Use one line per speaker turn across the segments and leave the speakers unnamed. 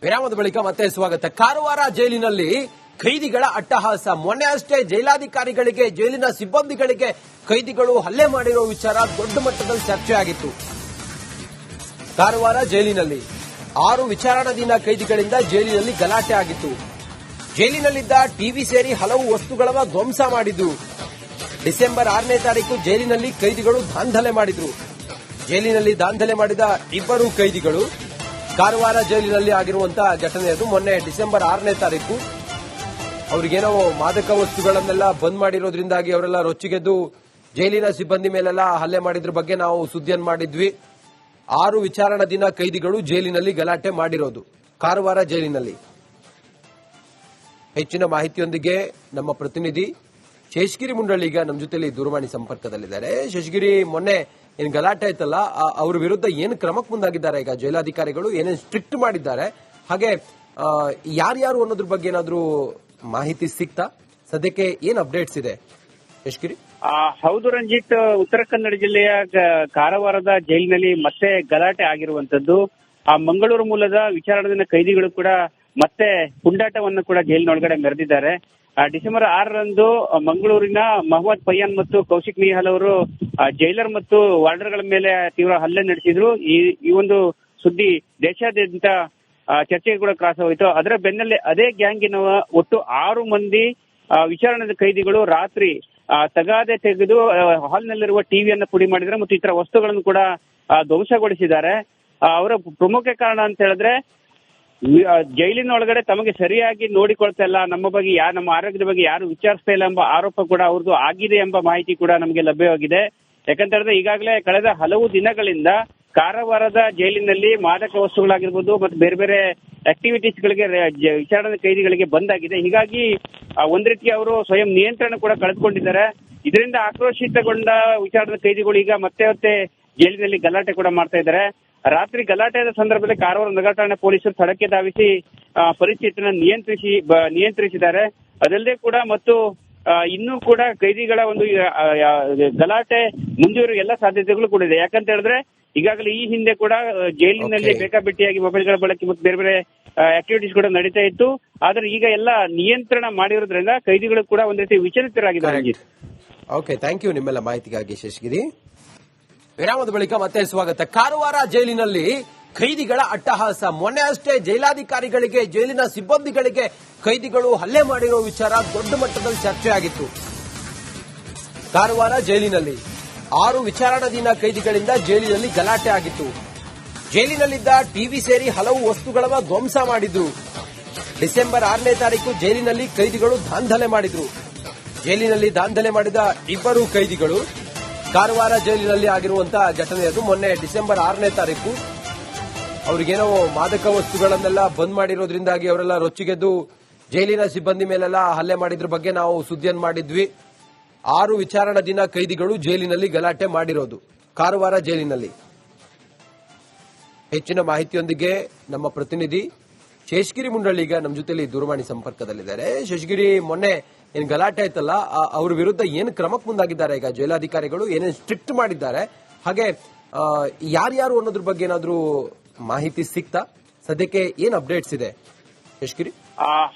ವಿರಾಮದ ಬಳಿಕ ಮತ್ತೆ ಸ್ವಾಗತ. ಕಾರವಾರ ಜೈಲಿನಲ್ಲಿ ಕೈದಿಗಳ ಅಟ್ಟಹಾಸ. ಮೊನ್ನೆ ಅಷ್ಟೇ ಜೈಲಾಧಿಕಾರಿಗಳಿಗೆ, ಜೈಲಿನ ಸಿಬ್ಬಂದಿಗಳಿಗೆ ಕೈದಿಗಳು ಹಲ್ಲೆ ಮಾಡಿರೋ ವಿಚಾರ ದೊಡ್ಡ ಮಟ್ಟದಲ್ಲಿ ಚರ್ಚೆಯಾಗಿತ್ತು. ಕಾರವಾರ ಜೈಲಿನಲ್ಲಿ 6 ವಿಚಾರಣಾಧೀನ ಕೈದಿಗಳಿಂದ ಜೈಲಿನಲ್ಲಿ ಗಲಾಟೆ ಆಗಿತ್ತು. ಜೈಲಿನಲ್ಲಿದ್ದ ಟಿವಿ ಸೇರಿ ಹಲವು ವಸ್ತುಗಳನ್ನು ಧ್ವಂಸ ಮಾಡಿದ್ರು. ಡಿಸೆಂಬರ್ 6ನೇ ತಾರೀಕು ಜೈಲಿನಲ್ಲಿ ಕೈದಿಗಳು ದಾಂಧಲೆ ಮಾಡಿದ್ರು. ಜೈಲಿನಲ್ಲಿ ದಾಂಧಲೆ ಮಾಡಿದ 2 ಕೈದಿಗಳು ಕಾರವಾರ ಜೈಲಿನಲ್ಲಿ ಆಗಿರುವಂತಹ ಘಟನೆ ಅದು. ಮೊನ್ನೆ ಡಿಸೆಂಬರ್ 6ನೇ ತಾರೀಕು ಅವರಿಗೇನೋ ಮಾದಕ ವಸ್ತುಗಳನ್ನೆಲ್ಲ ಬಂದ್ ಮಾಡಿರೋದ್ರಿಂದಾಗಿ ಅವರೆಲ್ಲ ರೊಚ್ಚಿಗೆದ್ದು ಜೈಲಿನ ಸಿಬ್ಬಂದಿ ಮೇಲೆಲ್ಲ ಹಲ್ಲೆ ಮಾಡಿದ್ರ ಬಗ್ಗೆ ನಾವು ಸುದ್ದಿಯನ್ನು ಮಾಡಿದ್ವಿ. 6 ವಿಚಾರಣಾಧೀನ ಕೈದಿಗಳು ಜೈಲಿನಲ್ಲಿ ಗಲಾಟೆ ಮಾಡಿರೋದು ಕಾರವಾರ ಜೈಲಿನಲ್ಲಿ. ಹೆಚ್ಚಿನ ಮಾಹಿತಿಯೊಂದಿಗೆ ನಮ್ಮ ಪ್ರತಿನಿಧಿ ಶೇಷಗಿರಿ ಮುಂಡಳ್ಳಿ ಈಗ ನಮ್ಮ ಜೊತೆಲಿ ದೂರವಾಣಿ ಸಂಪರ್ಕದಲ್ಲಿದ್ದಾರೆ. ಶೇಷಗಿರಿ, ಮೊನ್ನೆ ಏನ್ ಗಲಾಟೆ ಆಯ್ತಲ್ಲ, ಅವ್ರ ವಿರುದ್ಧ ಏನು ಕ್ರಮಕ್ಕೆ ಮುಂದಾಗಿದ್ದಾರೆ ಈಗ ಜೈಲಾಧಿಕಾರಿಗಳು? ಏನೇನು ಸ್ಟ್ರಿಕ್ಟ್ ಮಾಡಿದ್ದಾರೆ? ಹಾಗೆ ಯಾರ್ಯಾರು ಅನ್ನೋದ್ರ ಬಗ್ಗೆ ಏನಾದ್ರೂ ಮಾಹಿತಿ ಸಿಗ್ತಾ? ಸದ್ಯಕ್ಕೆ ಏನ್ ಅಪ್ಡೇಟ್ಸ್ ಇದೆ ಶೇಷಗಿರಿ?
ಹೌದು ರಂಜಿತ್, ಉತ್ತರ ಕನ್ನಡ ಜಿಲ್ಲೆಯ ಕಾರವಾರದ ಜೈಲಿನಲ್ಲಿ ಮತ್ತೆ ಗಲಾಟೆ ಆಗಿರುವಂತದ್ದು. ಮಂಗಳೂರು ಮೂಲದ ವಿಚಾರಣಾಧೀನ ಕೈದಿಗಳು ಕೂಡ ಮತ್ತೆ ಪುಂಡಾಟವನ್ನು ಕೂಡ ಜೈಲಿನೊಳಗಡೆ ಮೆರೆದಿದ್ದಾರೆ. ಡಿಸೆಂಬರ್ 6ರಂದು ಮಂಗಳೂರಿನ ಮಹಮ್ಮದ್ ಪಯ್ಯಾನ್ ಮತ್ತು ಕೌಶಿಕ್ ನಿಹಾಲ್ ಅವರು ಜೈಲರ್ ಮತ್ತು ವಾರ್ಡರ್ಗಳ ಮೇಲೆ ತೀವ್ರ ಹಲ್ಲೆ ನಡೆಸಿದ್ರು. ಈ ಒಂದು ಸುದ್ದಿ ದೇಶಾದ್ಯಂತ ಚರ್ಚೆಗೆ ಕೂಡ ಕ್ರಾಸ್ ಹೋಯಿತು. ಅದರ ಬೆನ್ನಲ್ಲೇ ಅದೇ ಗ್ಯಾಂಗಿನ ಒಟ್ಟು 6 ಮಂದಿ ವಿಚಾರಣೆ ಕೈದಿಗಳು ರಾತ್ರಿ ತಗಾದೆ ತೆಗೆದು ಹಾಲ್ನಲ್ಲಿರುವ ಟಿವಿಯನ್ನು ಪುಡಿ ಮಾಡಿದ್ದಾರೆ ಮತ್ತು ಇತರ ವಸ್ತುಗಳನ್ನು ಕೂಡ ಧ್ವಂಸಗೊಳಿಸಿದ್ದಾರೆ. ಅವರ ಪ್ರಮುಖ ಕಾರಣ ಅಂತ ಹೇಳಿದ್ರೆ, ಜೈಲಿನ ಒಳಗಡೆ ತಮಗೆ ಸರಿಯಾಗಿ ನೋಡಿಕೊಳ್ತಾ ಇಲ್ಲ, ನಮ್ಮ ಆರೋಗ್ಯದ ಬಗ್ಗೆ ಯಾರು ವಿಚಾರಿಸ್ತಾ ಇಲ್ಲ ಎಂಬ ಆರೋಪ ಕೂಡ ಅವ್ರದ್ದು ಆಗಿದೆ ಎಂಬ ಮಾಹಿತಿ ಕೂಡ ನಮಗೆ ಲಭ್ಯವಾಗಿದೆ. ಯಾಕಂತ ಹೇಳಿದ್ರೆ ಈಗಾಗಲೇ ಕಳೆದ ಹಲವು ದಿನಗಳಿಂದ ಕಾರವಾರದ ಜೈಲಿನಲ್ಲಿ ಮಾದಕ ವಸ್ತುಗಳಾಗಿರ್ಬೋದು ಮತ್ತು ಬೇರೆ ಬೇರೆ ಆಕ್ಟಿವಿಟೀಸ್ ಗಳಿಗೆ ವಿಚಾರಣೆ ಕೈದಿಗಳಿಗೆ ಬಂದಾಗಿದೆ. ಹೀಗಾಗಿ ಒಂದ್ ರೀತಿ ಅವರು ಸ್ವಯಂ ನಿಯಂತ್ರಣ ಕೂಡ ಕಳೆದುಕೊಂಡಿದ್ದಾರೆ. ಇದರಿಂದ ಆಕ್ರೋಶಿತಗೊಂಡ ವಿಚಾರಣೆ ಕೈದಿಗಳು ಈಗ ಮತ್ತೆ ಜೈಲಿನಲ್ಲಿ ಗಲಾಟೆ ಕೂಡ ಮಾಡ್ತಾ ಇದ್ದಾರೆ. ರಾತ್ರಿ ಗಲಾಟೆಯ ಸಂದರ್ಭದಲ್ಲಿ ಕಾರವಾರ ನಗರ ಠಾಣೆ ಪೊಲೀಸರು ಸ್ಥಳಕ್ಕೆ ಧಾವಿಸಿ ಪರಿಸ್ಥಿತಿಯನ್ನು ನಿಯಂತ್ರಿಸಿದ್ದಾರೆ. ಅದಲ್ಲದೆ ಕೂಡ ಮತ್ತು ಇನ್ನೂ ಕೂಡ ಕೈದಿಗಳ ಒಂದು ಗಲಾಟೆ ಮುಂದುವರಿಯುವ ಎಲ್ಲ ಸಾಧ್ಯತೆಗಳು ಕೂಡ ಇದೆ. ಯಾಕಂತ ಹೇಳಿದ್ರೆ ಈಗಾಗಲೇ ಈ ಹಿಂದೆ ಕೂಡ ಜೈಲಿನಲ್ಲಿ ಬೇಕಾಬಿಟ್ಟಿಯಾಗಿ ಮೊಬೈಲ್ಗಳ ಬಳಕೆ ಮತ್ತು ಬೇರೆ ಬೇರೆ ಆಕ್ಟಿವಿಟೀಸ್ ಕೂಡ ನಡೀತಾ ಇತ್ತು. ಆದ್ರೆ ಈಗ ಎಲ್ಲ ನಿಯಂತ್ರಣ ಮಾಡಿರೋದ್ರಿಂದ ಕೈದಿಗಳು ಕೂಡ ಒಂದ್ ರೀತಿ ವಿಚಲಿತರಾಗಿದ್ದಾರೆ.
ಓಕೆ, ಥ್ಯಾಂಕ್ ಯು ನಿಮ್ಮೆಲ್ಲ ಮಾಹಿತಿಗಾಗಿ ಶೇಷಗಿರಿ. ವಿರಾಮದ ಬಳಿಕ ಮತ್ತೆ ಸ್ವಾಗತ. ಕಾರವಾರ ಜೈಲಿನಲ್ಲಿ ಕೈದಿಗಳ ಅಟ್ಟಹಾಸ. ಮೊನ್ನೆ ಅಷ್ಟೇ ಜೈಲಾಧಿಕಾರಿಗಳಿಗೆ, ಜೈಲಿನ ಸಿಬ್ಬಂದಿಗಳಿಗೆ ಕೈದಿಗಳು ಹಲ್ಲೆ ಮಾಡಿರೋ ವಿಚಾರ ದೊಡ್ಡ ಮಟ್ಟದಲ್ಲಿ ಚರ್ಚೆಯಾಗಿತ್ತು. ಕಾರವಾರ ಜೈಲಿನಲ್ಲಿ 6 ವಿಚಾರಣಾಧೀನ ಕೈದಿಗಳಿಂದ ಜೈಲಿನಲ್ಲಿ ಗಲಾಟೆ ಆಗಿತ್ತು. ಜೈಲಿನಲ್ಲಿದ್ದ ಟಿವಿ ಸೇರಿ ಹಲವು ವಸ್ತುಗಳನ್ನು ಧ್ವಂಸ ಮಾಡಿದ್ರು. ಡಿಸೆಂಬರ್ 6ನೇ ತಾರೀಕು ಜೈಲಿನಲ್ಲಿ ಕೈದಿಗಳು ದಾಂಧಲೆ ಮಾಡಿದ್ರು. ಜೈಲಿನಲ್ಲಿ ದಾಂಧಲೆ ಮಾಡಿದ 2 ಕೈದಿಗಳು ಕಾರವಾರ ಜೈಲಿನಲ್ಲಿ ಆಗಿರುವಂತಹ ಘಟನೆ ಅದು. ಮೊನ್ನೆ ಡಿಸೆಂಬರ್ 6ನೇ ತಾರೀಕು ಅವರಿಗೇನೋ ಮಾದಕ ವಸ್ತುಗಳನ್ನೆಲ್ಲ ಬಂದ್ ಮಾಡಿರೋದ್ರಿಂದಾಗಿ ಅವರೆಲ್ಲ ರೊಚ್ಚಿಗೆದ್ದು ಜೈಲಿನ ಸಿಬ್ಬಂದಿ ಮೇಲೆಲ್ಲ ಹಲ್ಲೆ ಮಾಡಿದ್ರ ಬಗ್ಗೆ ನಾವು ಸುದ್ದಿಯನ್ನು ಮಾಡಿದ್ವಿ. 6 ವಿಚಾರಣಾಧೀನ ಕೈದಿಗಳು ಜೈಲಿನಲ್ಲಿ ಗಲಾಟೆ ಮಾಡಿರೋದು ಕಾರವಾರ ಜೈಲಿನಲ್ಲಿ. ಹೆಚ್ಚಿನ ಮಾಹಿತಿಯೊಂದಿಗೆ ನಮ್ಮ ಪ್ರತಿನಿಧಿ ಶೇಷಗಿರಿ ಮುಂಡಳ್ಳಿ ಈಗ ನಮ್ಮ ಜೊತೆಲಿ ದೂರವಾಣಿ ಸಂಪರ್ಕದಲ್ಲಿದ್ದಾರೆ. ಶೇಷಗಿರಿ, ಮೊನ್ನೆ ಏನ್ ಗಲಾಟೆ ಆಯ್ತಲ್ಲ, ಅವ್ರ ವಿರುದ್ಧ ಏನು ಕ್ರಮಕ್ಕೆ ಮುಂದಾಗಿದ್ದಾರೆ ಈಗ ಜೈಲಾಧಿಕಾರಿಗಳು? ಏನೇನು ಸ್ಟ್ರಿಕ್ಟ್ ಮಾಡಿದ್ದಾರೆ? ಹಾಗೆ ಯಾರ್ಯಾರು ಅನ್ನೋದ್ರ ಬಗ್ಗೆ ಏನಾದ್ರೂ ಮಾಹಿತಿ ಸಿಗ್ತಾ? ಸದ್ಯಕ್ಕೆ ಏನ್ ಅಪ್ಡೇಟ್ಸ್ ಇದೆ ಶೇಷಗಿರಿ?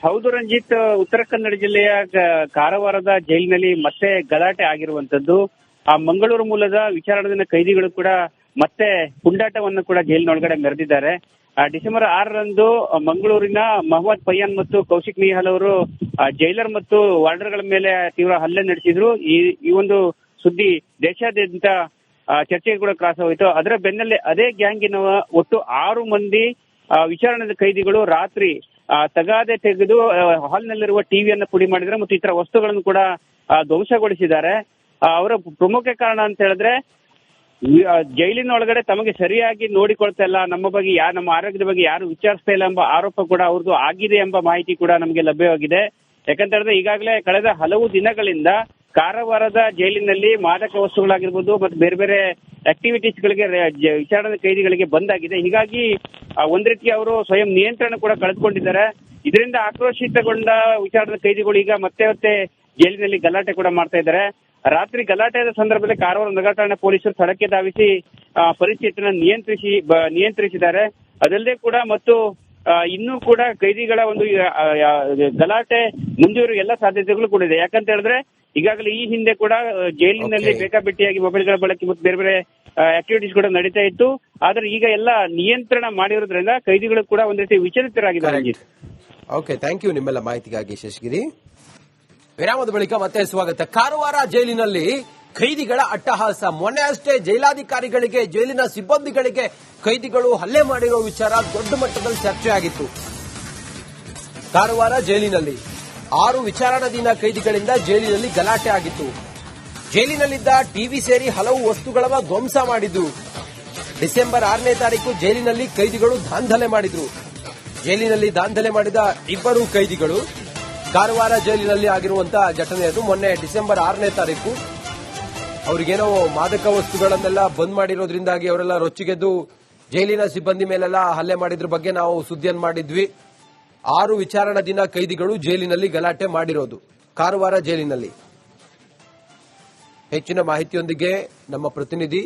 ಹೌದು ರಂಜಿತ್, ಉತ್ತರ ಕನ್ನಡ ಜಿಲ್ಲೆಯ ಕಾರವಾರದ ಜೈಲಿನಲ್ಲಿ ಮತ್ತೆ ಗಲಾಟೆ ಆಗಿರುವಂತದ್ದು. ಮಂಗಳೂರು ಮೂಲದ ವಿಚಾರಣಾಧೀನ ಕೈದಿಗಳು ಕೂಡ ಮತ್ತೆ ಪುಂಡಾಟವನ್ನು ಕೂಡ ಜೈಲಿನೊಳಗಡೆ ಮೆರೆದಿದ್ದಾರೆ. ಡಿಸೆಂಬರ್ 6ರಂದು ಮಂಗಳೂರಿನ ಮಹಮ್ಮದ್ ಪಯ್ಯಾನ್ ಮತ್ತು ಕೌಶಿಕ್ ನಿಹಾಲ್ ಅವರು ಜೈಲರ್ ಮತ್ತು ವಾರ್ಡರ್ಗಳ ಮೇಲೆ ತೀವ್ರ ಹಲ್ಲೆ ನಡೆಸಿದ್ರು. ಈ ಒಂದು ಸುದ್ದಿ ದೇಶಾದ್ಯಂತ ಚರ್ಚೆಗೆ ಕೂಡ ಕ್ರಾಸ್ ಹೋಯಿತು. ಅದರ ಬೆನ್ನಲ್ಲೇ ಅದೇ ಗ್ಯಾಂಗಿನ ಒಟ್ಟು 6 ಮಂದಿ ವಿಚಾರಣೆ ಕೈದಿಗಳು ರಾತ್ರಿ ತಗಾದೆ ತೆಗೆದು ಹಾಲ್ನಲ್ಲಿರುವ ಟಿವಿಯನ್ನು ಪುಡಿ ಮಾಡಿದ್ದಾರೆ ಮತ್ತು ಇತರ ವಸ್ತುಗಳನ್ನು ಕೂಡ ಧ್ವಂಸಗೊಳಿಸಿದ್ದಾರೆ. ಅವರ ಪ್ರಮುಖ ಕಾರಣ ಅಂತ ಹೇಳಿದ್ರೆ, ಜೈಲಿನ ಒಳಗಡೆ ತಮಗೆ ಸರಿಯಾಗಿ ನೋಡಿಕೊಳ್ತಾ ಇಲ್ಲ, ನಮ್ಮ ಆರೋಗ್ಯದ ಬಗ್ಗೆ ಯಾರು ವಿಚಾರಿಸ್ತಾ ಇಲ್ಲ ಎಂಬ ಆರೋಪ ಕೂಡ ಅವ್ರದ್ದು ಆಗಿದೆ ಎಂಬ ಮಾಹಿತಿ ಕೂಡ ನಮಗೆ ಲಭ್ಯವಾಗಿದೆ. ಯಾಕಂತ ಹೇಳಿದ್ರೆ ಈಗಾಗಲೇ ಕಳೆದ ಹಲವು ದಿನಗಳಿಂದ ಕಾರವಾರದ ಜೈಲಿನಲ್ಲಿ ಮಾದಕ ವಸ್ತುಗಳಾಗಿರ್ಬೋದು ಮತ್ತು ಬೇರೆ ಬೇರೆ ಆಕ್ಟಿವಿಟೀಸ್ ಗಳಿಗೆ ವಿಚಾರಣೆ ಕೈದಿಗಳಿಗೆ ಬಂದಾಗಿದೆ. ಹೀಗಾಗಿ ಒಂದ್ ರೀತಿ ಅವರು ಸ್ವಯಂ ನಿಯಂತ್ರಣ ಕೂಡ ಕಳೆದುಕೊಂಡಿದ್ದಾರೆ. ಇದರಿಂದ ಆಕ್ರೋಶಿತಗೊಂಡ ವಿಚಾರಣೆ ಕೈದಿಗಳು ಈಗ ಮತ್ತೆ ಜೈಲಿನಲ್ಲಿ ಗಲಾಟೆ ಕೂಡ ಮಾಡ್ತಾ ಇದ್ದಾರೆ. ರಾತ್ರಿ ಗಲಾಟೆಯ ಸಂದರ್ಭದಲ್ಲಿ ಕಾರವಾರ ನಗರ ಠಾಣೆ ಪೊಲೀಸರು ಸ್ಥಳಕ್ಕೆ ಧಾವಿಸಿ ಪರಿಸ್ಥಿತಿಯನ್ನು ನಿಯಂತ್ರಿಸಿದ್ದಾರೆ. ಅದಲ್ಲದೆ ಕೂಡ ಮತ್ತು ಇನ್ನೂ ಕೂಡ ಕೈದಿಗಳ ಒಂದು ಗಲಾಟೆ ಮುಂದುವರಿಯುವ ಎಲ್ಲ ಸಾಧ್ಯತೆಗಳು ಕೂಡ ಇದೆ. ಯಾಕಂತ ಹೇಳಿದ್ರೆ ಈಗಾಗಲೇ ಈ ಹಿಂದೆ ಕೂಡ ಜೈಲಿನಲ್ಲಿ ಬೇಕಾಬಿಟ್ಟಿಯಾಗಿ ಮೊಬೈಲ್ಗಳ ಬಳಕೆ ಮತ್ತು ಬೇರೆ ಬೇರೆ ಆಕ್ಟಿವಿಟೀಸ್ ಕೂಡ ನಡೀತಾ ಇತ್ತು. ಆದ್ರೆ ಈಗ ಎಲ್ಲ ನಿಯಂತ್ರಣ ಮಾಡಿರೋದ್ರಿಂದ ಕೈದಿಗಳು ಕೂಡ ಒಂದ್ ರೀತಿ ವಿಚಲಿತರಾಗಿದ್ದಾರೆ ರಂಜಿತ್.
ಓಕೆ, ಥ್ಯಾಂಕ್ ಯು ನಿಮ್ಮೆಲ್ಲ ಮಾಹಿತಿಗಾಗಿ ಶಶಿಗಿರಿ. ವಿರಾಮದ ಬಳಿಕ ಮತ್ತೆ ಸ್ವಾಗತ. ಕಾರವಾರ ಜೈಲಿನಲ್ಲಿ ಕೈದಿಗಳ ಅಟ್ಟಹಾಸ. ಮೊನ್ನೆ ಅಷ್ಟೇ ಜೈಲಾಧಿಕಾರಿಗಳಿಗೆ, ಜೈಲಿನ ಸಿಬ್ಬಂದಿಗಳಿಗೆ ಕೈದಿಗಳು ಹಲ್ಲೆ ಮಾಡಿರೋ ವಿಚಾರ ದೊಡ್ಡ ಮಟ್ಟದಲ್ಲಿ ಚರ್ಚೆ ಆಗಿತ್ತು. ಕಾರವಾರ ಜೈಲಿನಲ್ಲಿ 6 ವಿಚಾರಣಾಧೀನ ಕೈದಿಗಳಿಂದ ಜೈಲಿನಲ್ಲಿ ಗಲಾಟೆ ಆಗಿತ್ತು. ಜೈಲಿನಲ್ಲಿದ್ದ ಟಿವಿ ಸೇರಿ ಹಲವು ವಸ್ತುಗಳ ಧ್ವಂಸ ಮಾಡಿದ್ರು. ಡಿಸೆಂಬರ್ 6ನೇ ತಾರೀಕು ಜೈಲಿನಲ್ಲಿ ಕೈದಿಗಳು ದಾಂಧಲೆ ಮಾಡಿದ್ರು. ಜೈಲಿನಲ್ಲಿ ದಾಂಧಲೆ ಮಾಡಿದ 2 ಕೈದಿಗಳು ಕಾರವಾರ ಜೈಲಿನಲ್ಲಿ ಆಗಿರುವಂತಹ ಘಟನೆ ಅದು. ಮೊನ್ನೆ ಡಿಸೆಂಬರ್ 6ನೇ ತಾರೀಕು ಅವ್ರಿಗೇನೋ ಮಾದಕ ವಸ್ತುಗಳನ್ನೆಲ್ಲ ಬಂದ್ ಮಾಡಿರೋದ್ರಿಂದಾಗಿ ಅವರೆಲ್ಲ ರೊಚ್ಚಿಗೆದ್ದು ಜೈಲಿನ ಸಿಬ್ಬಂದಿ ಮೇಲೆಲ್ಲ ಹಲ್ಲೆ ಮಾಡಿದ್ರ ಬಗ್ಗೆ ನಾವು ಸುದ್ದಿಯನ್ನು ಮಾಡಿದ್ವಿ. 6 ವಿಚಾರಣಾಧೀನ ಕೈದಿಗಳು ಜೈಲಿನಲ್ಲಿ ಗಲಾಟೆ ಮಾಡಿರೋದು ಕಾರವಾರ ಜೈಲಿನಲ್ಲಿ. ಹೆಚ್ಚಿನ ಮಾಹಿತಿಯೊಂದಿಗೆ ನಮ್ಮ ಪ್ರತಿನಿಧಿ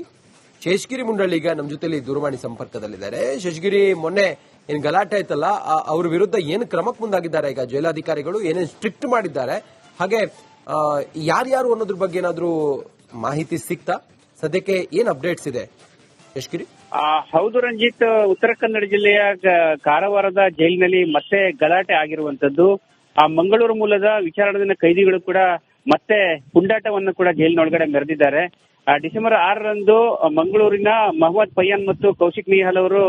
ಶೇಷಗಿರಿ ಮುಂಡಳ್ಳಿ ಈಗ ನಮ್ಮ ಜೊತೆಲಿ ದೂರವಾಣಿ ಸಂಪರ್ಕದಲ್ಲಿದ್ದಾರೆ. ಶೇಷಗಿರಿ, ಮೊನ್ನೆ ಏನ್ ಗಲಾಟೆ ಆಯ್ತಲ್ಲ, ಅವ್ರ ವಿರುದ್ಧ ಏನು ಕ್ರಮಕ್ಕೆ ಮುಂದಾಗಿದ್ದಾರೆ ಈಗ ಜೈಲಾಧಿಕಾರಿಗಳು? ಏನೇನು ಸ್ಟ್ರಿಕ್ಟ್ ಮಾಡಿದ್ದಾರೆ? ಹಾಗೆ ಯಾರ್ಯಾರು ಅನ್ನೋದ್ರ ಬಗ್ಗೆ ಏನಾದ್ರೂ ಮಾಹಿತಿ ಸಿಕ್ತಾ? ಸದ್ಯಕ್ಕೆ ಏನ್ ಅಪ್ಡೇಟ್ಸ್ ಇದೆ ಶೇಷಗಿರಿ?
ಹೌದು ರಂಜಿತ್, ಉತ್ತರ ಕನ್ನಡ ಜಿಲ್ಲೆಯ ಕಾರವಾರದ ಜೈಲಿನಲ್ಲಿ ಮತ್ತೆ ಗಲಾಟೆ ಆಗಿರುವಂತದ್ದು. ಮಂಗಳೂರು ಮೂಲದ ವಿಚಾರಣಾಧೀನ ಕೈದಿಗಳು ಕೂಡ ಮತ್ತೆ ಪುಂಡಾಟವನ್ನು ಕೂಡ ಜೈಲಿನೊಳಗಡೆ ಮೆರೆದಿದ್ದಾರೆ. ಡಿಸೆಂಬರ್ 6ರಂದು ಮಂಗಳೂರಿನ ಮಹಮ್ಮದ್ ಪಯ್ಯಾನ್ ಮತ್ತು ಕೌಶಿಕ್ ನಿಹಾಲ್ ಅವರು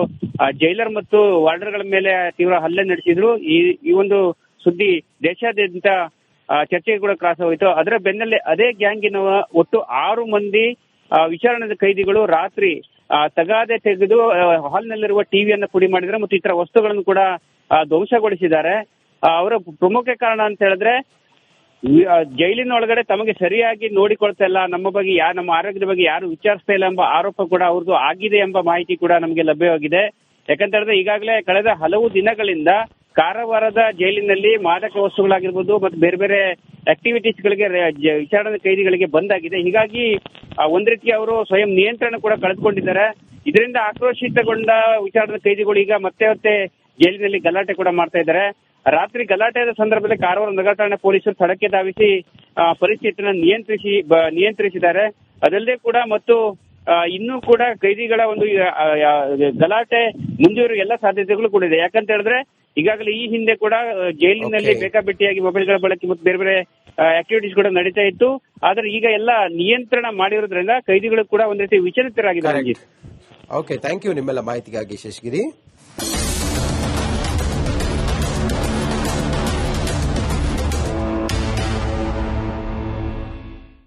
ಜೈಲರ್ ಮತ್ತು ವಾರ್ಡರ್ಗಳ ಮೇಲೆ ತೀವ್ರ ಹಲ್ಲೆ ನಡೆಸಿದ್ರು. ಈ ಒಂದು ಸುದ್ದಿ ದೇಶಾದ್ಯಂತ ಚರ್ಚೆಗೆ ಕೂಡ ಕ್ರಾಸ್ ಹೋಯಿತು. ಅದರ ಬೆನ್ನಲ್ಲೇ ಅದೇ ಗ್ಯಾಂಗಿನ ಒಟ್ಟು 6 ಮಂದಿ ವಿಚಾರಣೆ ಕೈದಿಗಳು ರಾತ್ರಿ ತಗಾದೆ ತೆಗೆದು ಹಾಲ್ನಲ್ಲಿರುವ ಟಿವಿಯನ್ನು ಪುಡಿ ಮಾಡಿದ್ದಾರೆ ಮತ್ತು ಇತರ ವಸ್ತುಗಳನ್ನು ಕೂಡ ಧ್ವಂಸಗೊಳಿಸಿದ್ದಾರೆ. ಅವರ ಪ್ರಮುಖ ಕಾರಣ ಅಂತ ಹೇಳಿದ್ರೆ, ಜೈಲಿನ ಒಳಗಡೆ ತಮಗೆ ಸರಿಯಾಗಿ ನೋಡಿಕೊಳ್ತಾ ಇಲ್ಲ, ನಮ್ಮ ಆರೋಗ್ಯದ ಬಗ್ಗೆ ಯಾರು ವಿಚಾರಿಸ್ತಾ ಇಲ್ಲ ಎಂಬ ಆರೋಪ ಕೂಡ ಅವ್ರದ್ದು ಆಗಿದೆ ಎಂಬ ಮಾಹಿತಿ ಕೂಡ ನಮಗೆ ಲಭ್ಯವಾಗಿದೆ. ಯಾಕಂತ ಹೇಳಿದ್ರೆ ಈಗಾಗಲೇ ಕಳೆದ ಹಲವು ದಿನಗಳಿಂದ ಕಾರವಾರದ ಜೈಲಿನಲ್ಲಿ ಮಾದಕ ವಸ್ತುಗಳಾಗಿರ್ಬೋದು ಮತ್ತು ಬೇರೆ ಬೇರೆ ಆಕ್ಟಿವಿಟೀಸ್ ಗಳಿಗೆ ವಿಚಾರಣೆ ಕೈದಿಗಳಿಗೆ ಬಂದಾಗಿದೆ. ಹೀಗಾಗಿ ಒಂದ್ ರೀತಿ ಅವರು ಸ್ವಯಂ ನಿಯಂತ್ರಣ ಕೂಡ ಕಳೆದುಕೊಂಡಿದ್ದಾರೆ. ಇದರಿಂದ ಆಕ್ರೋಶಿತಗೊಂಡ ವಿಚಾರಣೆ ಕೈದಿಗಳು ಈಗ ಮತ್ತೆ ಜೈಲಿನಲ್ಲಿ ಗಲಾಟೆ ಕೂಡ ಮಾಡ್ತಾ ಇದ್ದಾರೆ. ರಾತ್ರಿ ಗಲಾಟೆಯ ಸಂದರ್ಭದಲ್ಲಿ ಕಾರವಾರ ನಗರ ಠಾಣೆ ಪೊಲೀಸರು ಸ್ಥಳಕ್ಕೆ ಧಾವಿಸಿ ಪರಿಸ್ಥಿತಿಯನ್ನು ನಿಯಂತ್ರಿಸಿದ್ದಾರೆ. ಅದಲ್ಲದೆ ಕೂಡ ಮತ್ತು ಇನ್ನೂ ಕೂಡ ಕೈದಿಗಳ ಒಂದು ಗಲಾಟೆ ಮುಂದುವರಿಯುವ ಎಲ್ಲ ಸಾಧ್ಯತೆಗಳು ಕೂಡ ಇದೆ. ಯಾಕಂತ ಹೇಳಿದ್ರೆ ಈಗಾಗಲೇ ಈ ಹಿಂದೆ ಕೂಡ ಜೈಲಿನಲ್ಲಿ ಬೇಕಾಬಿಟ್ಟಿಯಾಗಿ ಮೊಬೈಲ್ಗಳ ಬಳಕೆ ಮತ್ತು ಬೇರೆ ಬೇರೆ ಆಕ್ಟಿವಿಟೀಸ್ ಕೂಡ ನಡೀತಾ ಇತ್ತು. ಆದ್ರೆ ಈಗ ಎಲ್ಲ ನಿಯಂತ್ರಣ ಮಾಡಿರೋದ್ರಿಂದ ಕೈದಿಗಳು ಕೂಡ ಒಂದ್ ರೀತಿ ವಿಚಲಿತರಾಗಿದ್ದಾರೆ.
ಓಕೆ, ಥ್ಯಾಂಕ್ ಯು ನಿಮ್ಮೆಲ್ಲ ಮಾಹಿತಿಗಾಗಿ ಶೇಷಗಿರಿ.